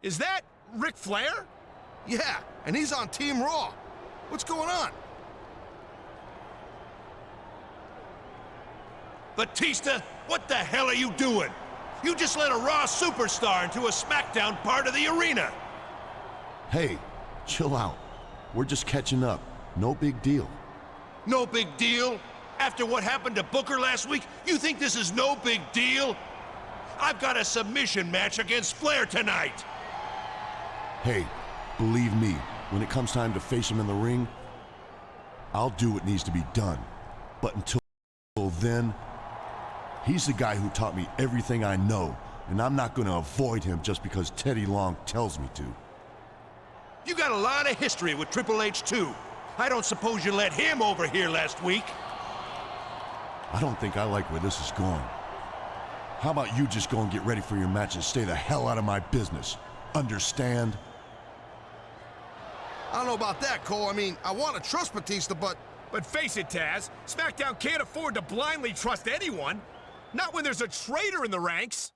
Is that Ric Flair? Yeah, and he's on Team Raw. What's going on? Batista, what the hell are you doing? You just let a Raw superstar into a Smackdown part of the arena. Hey, chill out. We're just catching up. No big deal. No big deal? After what happened to Booker last week, you think this is no big deal? I've got a submission match against Flair tonight. Hey, believe me, when it comes time to face him in the ring, I'll do what needs to be done. But until then, he's the guy who taught me everything I know, and I'm not going to avoid him just because Teddy Long tells me to. You got a lot of history with Triple H, too. I don't suppose you let him over here last week. I don't think I like where this is going. How about you just go and get ready for your match and stay the hell out of my business? Understand? I don't know about that, Cole. I mean, I want to trust Batista, but... But face it, Taz, SmackDown can't afford to blindly trust anyone. Not when there's a traitor in the ranks.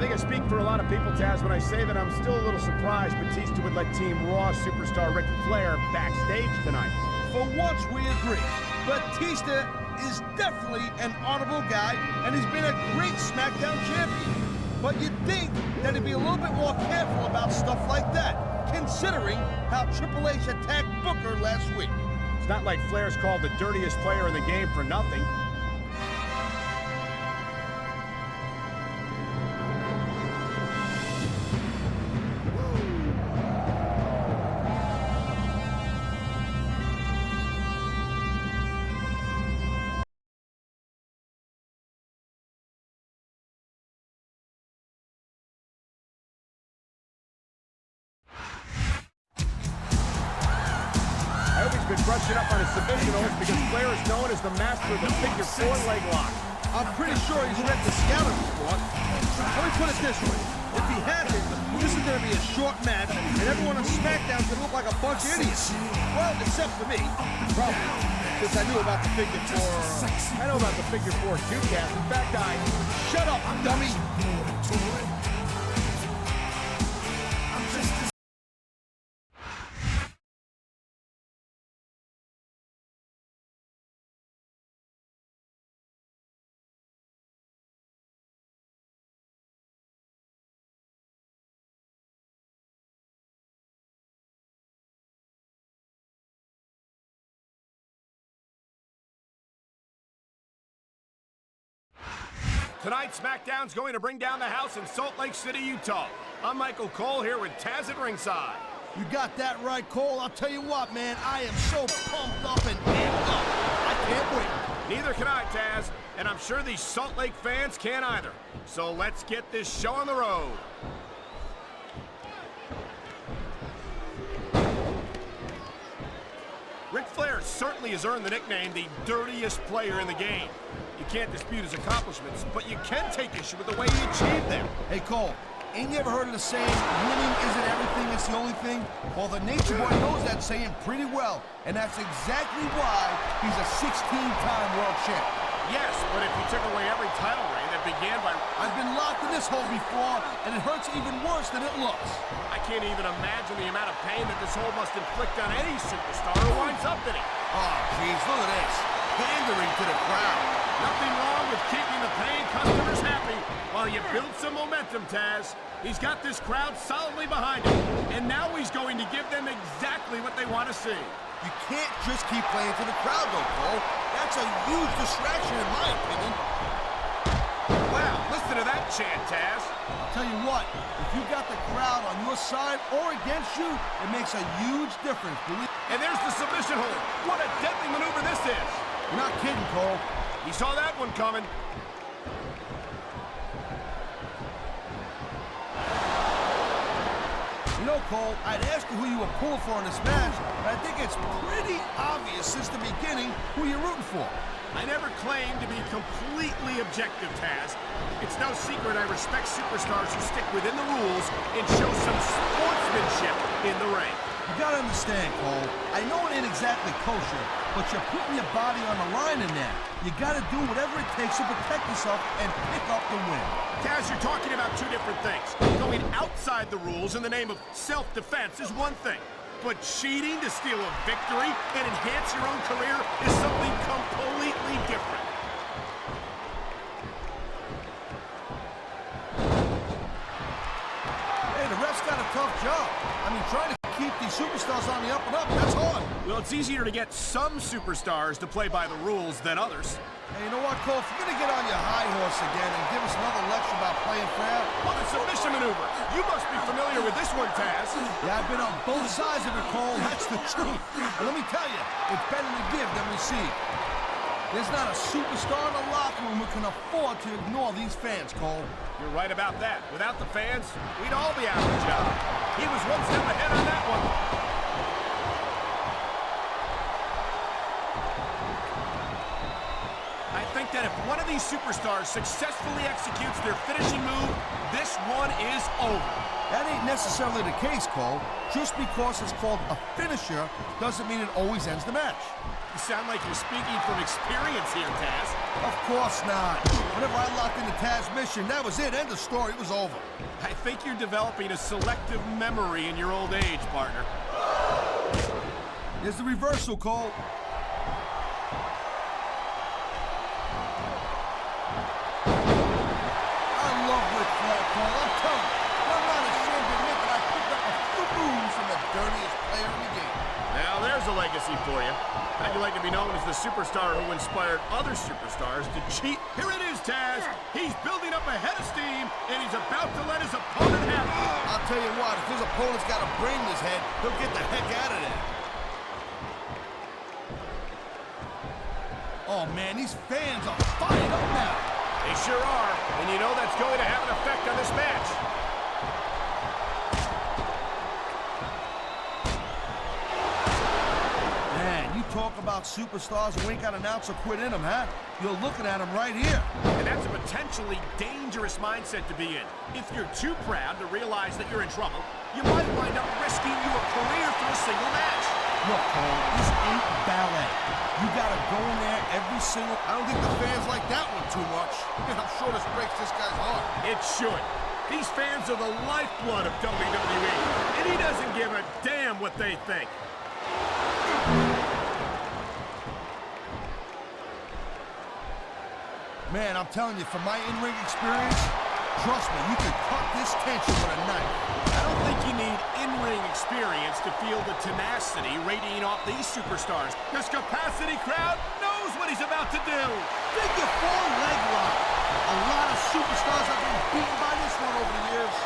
I speak for a lot of people, Taz, when I say that I'm still a little surprised Batista would let Team Raw superstar Ric Flair backstage tonight. For once, we agree. Batista is definitely an honorable guy, and he's been a great SmackDown champion. But you'd think that he'd be a little bit more careful about stuff like that, considering how Triple H attacked Booker last week. It's not like Flair's called the dirtiest player in the game for nothing. Been brushing up on his submission holds because Flair is known as the master of the figure 4 leg lock. I'm pretty sure he's read the scouting report. Let me put it this way. If he hasn't, this is going to be a short match, and everyone on SmackDown's going to look like a bunch of idiots. Well, except for me, probably, since I knew about the figure 4. I know about the figure 4 too, Cass. In fact, Shut up, dummy! Tonight, SmackDown's going to bring down the house in Salt Lake City, Utah. I'm Michael Cole here with Taz at ringside. You got that right, Cole. I'll tell you what, man, I am so pumped up and amped up. I can't wait. Neither can I, Taz, and I'm sure these Salt Lake fans can't either. So let's get this show on the road. Ric Flair certainly has earned the nickname the dirtiest player in the game. You can't dispute his accomplishments, but you can take issue with the way he achieved them. Hey, Cole, ain't you ever heard of the saying, winning isn't everything, it's the only thing? Well, the Nature Boy knows that saying pretty well, and that's exactly why he's a 16-time world champ. Yes, but if you took away every title reign that began by... I've been locked in this hole before, and it hurts even worse than it looks. I can't even imagine the amount of pain that this hole must inflict on any superstar who winds up in it. Oh, jeez, look at this. Pandering to the crowd. Nothing wrong with keeping the paying customers happy while you build some momentum, Taz. He's got this crowd solidly behind him, and now he's going to give them exactly what they want to see. You can't just keep playing to the crowd, though, Cole. That's a huge distraction, in my opinion. Wow, listen to that chant, Taz. I'll tell you what, if you got the crowd on your side or against you, it makes a huge difference, believe me. And there's the submission hold. What a deadly maneuver this is. You're not kidding, Cole. He saw that one coming. You know, Cole, I'd ask you who you were pulling for in this match, but I think it's pretty obvious since the beginning who you're rooting for. I never claimed to be completely objective, Taz. It's no secret I respect superstars who stick within the rules and show some sportsmanship in the ring. You gotta understand, Cole, I know it ain't exactly kosher, but you're putting your body on the line in there. You gotta do whatever it takes to protect yourself and pick up the win. Taz, you're talking about two different things. Going outside the rules in the name of self-defense is one thing. But cheating to steal a victory and enhance your own career is something completely different. Hey, the ref's got a tough job. I mean, trying to keep these superstars on the up and up, that's hard. Well, it's easier to get some superstars to play by the rules than others. Hey, you know what, Cole? If you're gonna get on your high horse again and give us another lecture about playing fair... What a submission maneuver! You must be familiar with this one, Taz. Yeah, I've been on both sides of it, Cole. That's the truth. And let me tell you, it's better to give than receive. There's not a superstar in the locker room who can afford to ignore these fans, Cole. You're right about that. Without the fans, we'd all be out of a job. He was one step ahead on that one. I think that if one of these superstars successfully executes their finishing move, this one is over. That ain't necessarily the case, Cole. Just because it's called a finisher doesn't mean it always ends the match. You sound like you're speaking from experience here, Taz. Of course not. Whenever I locked into Taz's mission, that was it. End of story. It was over. I think you're developing a selective memory in your old age, partner. There's the reversal, Cole. I love Ric Flair, Cole. I'm telling you. I'm not ashamed to admit that I picked up a few moves from the dirtiest player in the game. Now there's a legacy for you. How'd you like to be known as the superstar who inspired other superstars to cheat? Here it is, Taz. He's building up a head of steam, and he's about to let his opponent have it. I'll tell you what, if his opponent's got a brain in his head, he'll get the heck out of there. Oh, man, these fans are fired up now. They sure are, and you know that's going to have an effect on this match. Man, you talk about superstars who ain't got an ounce of quit in them, huh? You're looking at them right here. And that's a potentially dangerous mindset to be in. If you're too proud to realize that you're in trouble, you might wind up risking your career for a single match. Look, Cole, this ain't ballet. You gotta go in there every single... I don't think the fans like that one too much. I'm sure this breaks this guy's heart. It should. These fans are the lifeblood of WWE, and he doesn't give a damn what they think. Man, I'm telling you, from my in-ring experience, trust me, you can cut this tension with a knife. I don't think you need in-ring experience to feel the tenacity radiating off these superstars. This capacity crowd knows what he's about to do. Figure 4 leg lock. A lot of superstars have been beaten by this one over the years.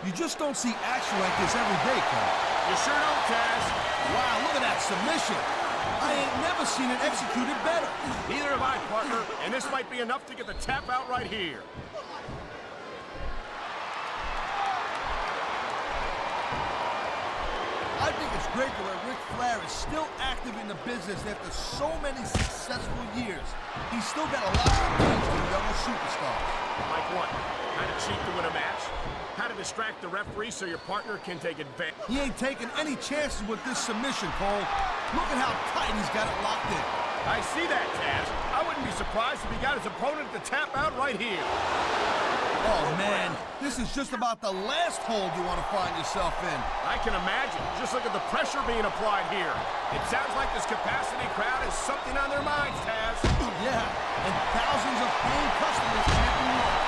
You just don't see action like this every day, Cole. You sure don't, Taz. Wow, look at that submission. I ain't never seen it executed better. Neither have I, partner, and this might be enough to get the tap out right here. I think it's great that Ric Flair is still active in the business after so many successful years. He's still got a lot to teach the younger superstars. Like what? How to cheat to win a match? How to distract the referee so your partner can take advantage? He ain't taking any chances with this submission, Cole. Look at how tight he's got it locked in. I see that, Taz. I wouldn't be surprised if he got his opponent to tap out right here. Oh, man. This is just about the last hold you want to find yourself in. I can imagine. Just look at the pressure being applied here. It sounds like this capacity crowd has something on their minds, Taz. Yeah, and thousands of paying customers can't be wrong.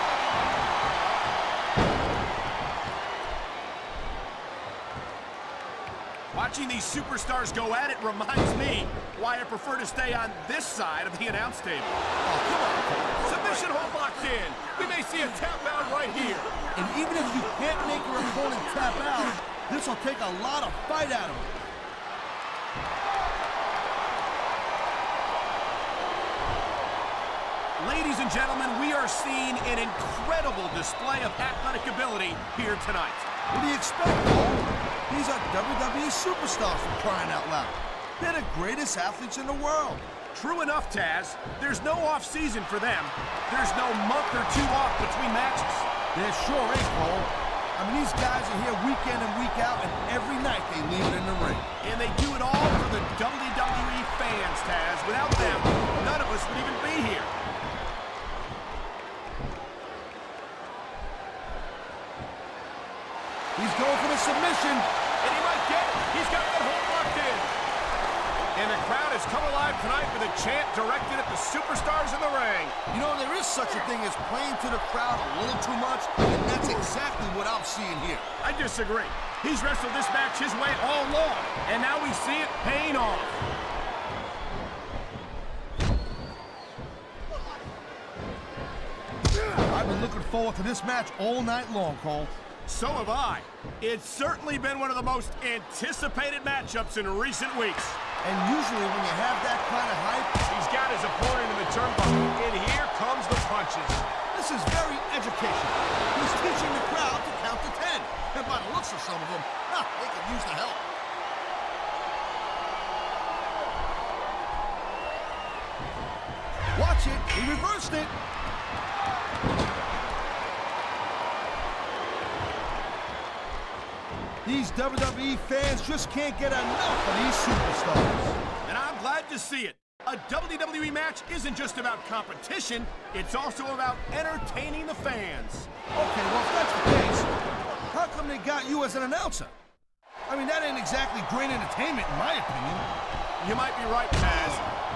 Watching these superstars go at it reminds me why I prefer to stay on this side of the announce table. Oh, come on, Cole. Submission hold locked in. We may see a tap out right here. And even if you can't make your opponent tap out, this will take a lot of fight out of him. Ladies and gentlemen, we are seeing an incredible display of athletic ability here tonight. What do you expect, Cole? These are WWE superstars for crying out loud. They're the greatest athletes in the world. True enough, Taz. There's no off-season for them. There's no month or two off between matches. There sure ain't, Cole. I mean, these guys are here week in and week out, and every night they leave it in the ring. And they do it all for the WWE fans, Taz. Without them, none of us would even be here. He's going for the submission. And he might get it. He's got the hold locked in. And the crowd has come alive tonight with a chant directed at the superstars in the ring. You know, there is such a thing as playing to the crowd a little too much, and that's exactly what I'm seeing here. I disagree. He's wrestled this match his way all along, and now we see it paying off. I've been looking forward to this match all night long, Cole. So have I. It's certainly been one of the most anticipated matchups in recent weeks. And usually when you have that kind of hype, He's got his opponent in the turnbuckle, and here comes the punches. this is very educational. He's teaching the crowd to count to 10. And by the looks of some of them, they could use the help. Watch it, he reversed it. These WWE fans just can't get enough of these superstars. And I'm glad to see it. A WWE match isn't just about competition, it's also about entertaining the fans. Okay, well, if that's the case, how come they got you as an announcer? I mean, that ain't exactly great entertainment, in my opinion. You might be right, Taz.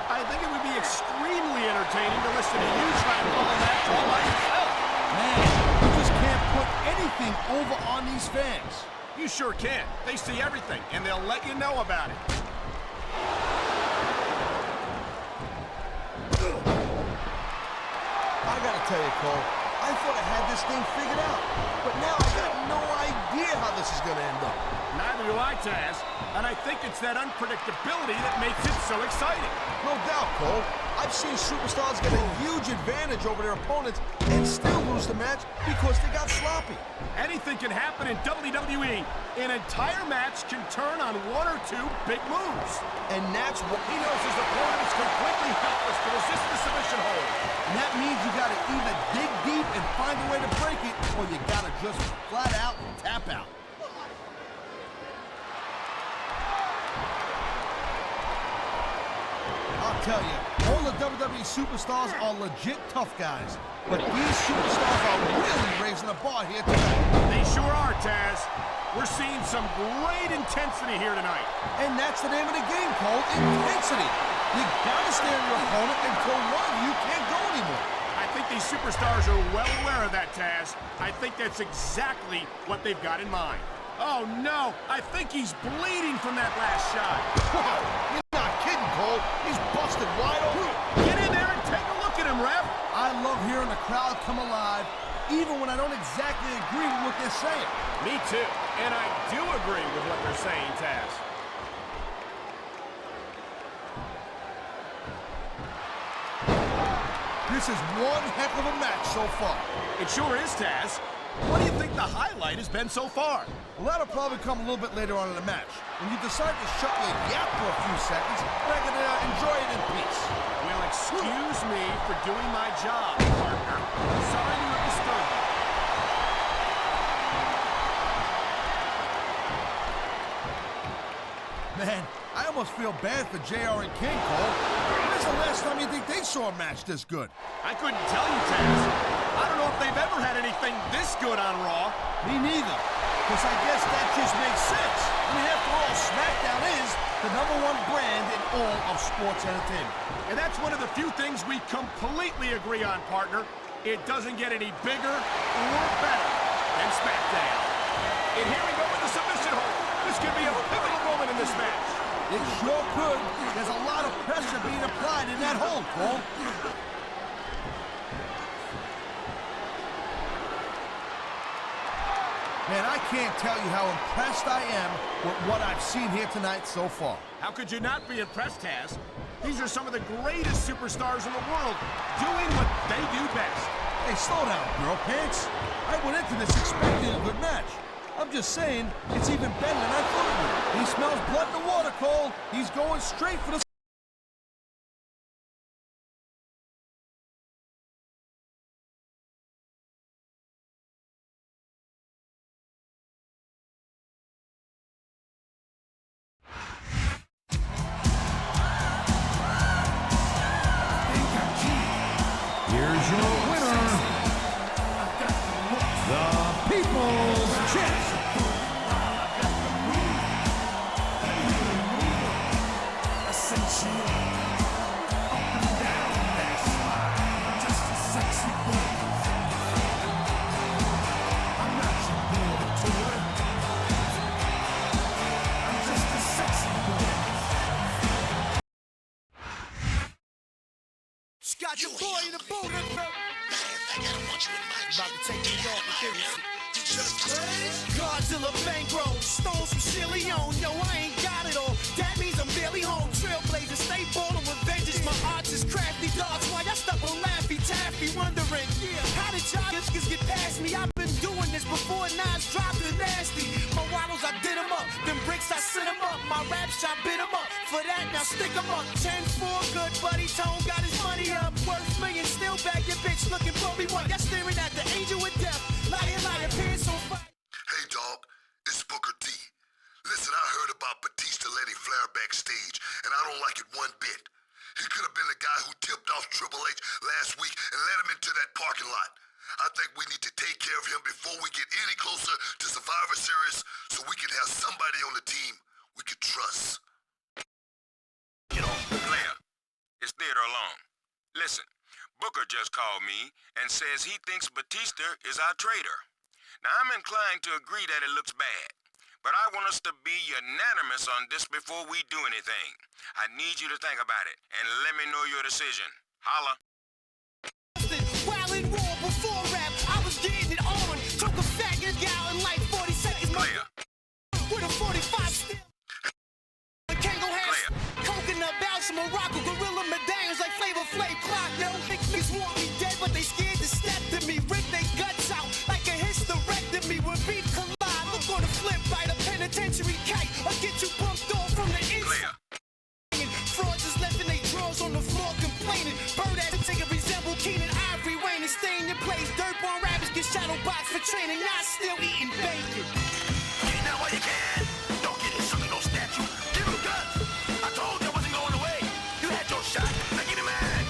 I think it would be extremely entertaining to listen to you try and run a match all by yourself. Man, you just can't put anything over on these fans. You sure can. They see everything, and they'll let you know about it. I gotta tell you, Cole, I thought I had this thing figured out, but now I got no idea how this is gonna end up. Neither do I, Taz. And I think it's that unpredictability that makes it so exciting. No doubt, Cole. I've seen superstars get a huge advantage over their opponents and still lose the match because they got sloppy. Anything can happen in WWE. An entire match can turn on one or two big moves. And that's what He knows his opponent is completely helpless to resist the submission hold. And that means you gotta either dig deep and find a way to break it, or you gotta just flat out tap out. I'll tell you, all the WWE superstars are legit tough guys. But these superstars are really raising the bar here tonight. They sure are, Taz. We're seeing some great intensity here tonight. And that's the name of the game, Cole, intensity. You gotta stay on your opponent until one of you can't go anymore. I think these superstars are well aware of that, Taz. I think that's exactly what they've got in mind. Oh, no. I think he's bleeding from that last shot. Whoa, you're not kidding, Cole. He's busted wide open. Get in there and take a look at him, Ref. I love hearing the crowd come alive, even when I don't exactly agree with what they're saying. Me too. And I do agree with what they're saying, Taz. This is one heck of a match so far. It sure is, Taz. What do you think the highlight has been so far? Well, that'll probably come a little bit later on in the match, when you decide to shut your yap for a few seconds, and I can enjoy it in peace. Well, excuse me for doing my job, partner. Sorry to have disturbed you. Man, I almost feel bad for JR and King, Cole. When's the last time you think they saw a match this good? I couldn't tell you, Taz. I don't know if they've ever had anything this good on Raw. Me neither. Because I guess that just makes sense. I mean, after all, Smackdown is the #1 brand in all of sports entertainment. And that's one of the few things we completely agree on, partner. It doesn't get any bigger or better than Smackdown. And here we go with the submission hold. This could be a pivotal moment in this match. It sure could. There's a lot of pressure being applied in that hold, Cole. Man, I can't tell you how impressed I am with what I've seen here tonight so far. How could you not be impressed, Taz? These are some of the greatest superstars in the world, doing what they do best. Hey, slow down, girl pants. I went into this expecting a good match. I'm just saying, it's even better than I thought it would. He smells blood in the water, Cole. He's going straight for the... Here's your winner, the People's Champ. Got your boy in the boot. Man, I don't want you in my about to take me off the Godzilla bankroll, stones from Leone. Yo, I ain't got it all. That means I'm barely home. Trailblazer, stay ballin' with vengeance. My arts is crafty dogs. Why y'all stuck on Laffy Taffy, wondering, how did y'all niggas get past me? I've been doing this before Nas dropped the nasty. My waddles, I did them up. Them bricks, I sent them up. My raps, I bit them up. For that, now stick them up. 10-4, good buddy. Tone got his money up. Worth millions, still bag your bitch looking for me. What? Y'all staring at the angel with death. Liar, liar, pants on fire. Hey, dog, it's Booker T. Listen, I heard about Batista letting Flair backstage, and I don't like it one bit. He could have been the guy who tipped off Triple H last week and led him into that parking lot. I think we need to take care of him before we get any closer to Survivor Series so we can have somebody on the team we can trust. You know, Flair, it's theater alone. Listen, Booker just called me and says he thinks Batista is our traitor. Now, I'm inclined to agree that it looks bad, but I want us to be unanimous on this before we do anything. I need you to think about it, and let me know your decision. Holla. While in war before rap, I was getting it on. Took a faggot gal in like 40 seconds. Flair. With a 45 still. Kango has coconut bells from Morocco, gorilla medallions like Flavor Flav clock. Yo, niggas want me dead, but they scared to step to me. Rip their guts out like a hysterectomy. When beef collide, look on the flip by the penitentiary kite. Or get you bumped off from the inside. Frauds is left in their drawers on the floor complaining. Bird ass nigga resemble Keenan Ivory Wayne and stay in your place. Dirtborn rabbits get shadow boxed for training. Not still eating bacon. Get now while you can. Don't get it, sucking no statue. Give him guns. I told you I wasn't going away. You had your shot. Now get him mad.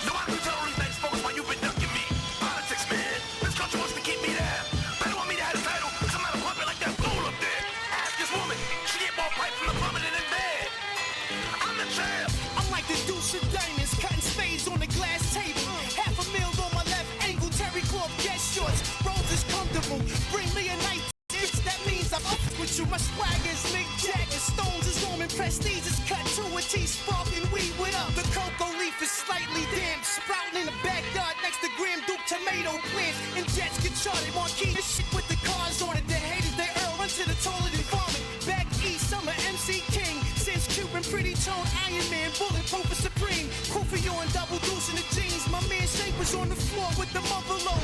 So I can tell these nice folks why you've been ducking me. Politics, man. This country wants to keep me there. They don't want me to have a title because I'm not a puppet like that fool up there. Ask this woman. She get more pipe from the plummet than in bed. I'm the champ. I'm like the deuce of diamonds, cutting spades on the glass table. $500,000 on my left ankle, terry cloth guest shorts. Rose is comfortable. Bring me a night. That means I'm up with you. My swag is Mick Jagger. Stones is Roman Prestige is cut to a T. Sparking weed with up. The cocoa leaf is slightly damp. Sprouting in the backyard next to Graham Duke tomato plants. And jets get charted. Marquee shit with the cars on it. The haters they earl run to the toilet and vomit. Back east, I'm a MC King. Since Cuban pretty tone Iron Man. Bulletproof is supreme. Cool for you and double deuce in the jeans. My man Shake was on the floor with the mother load.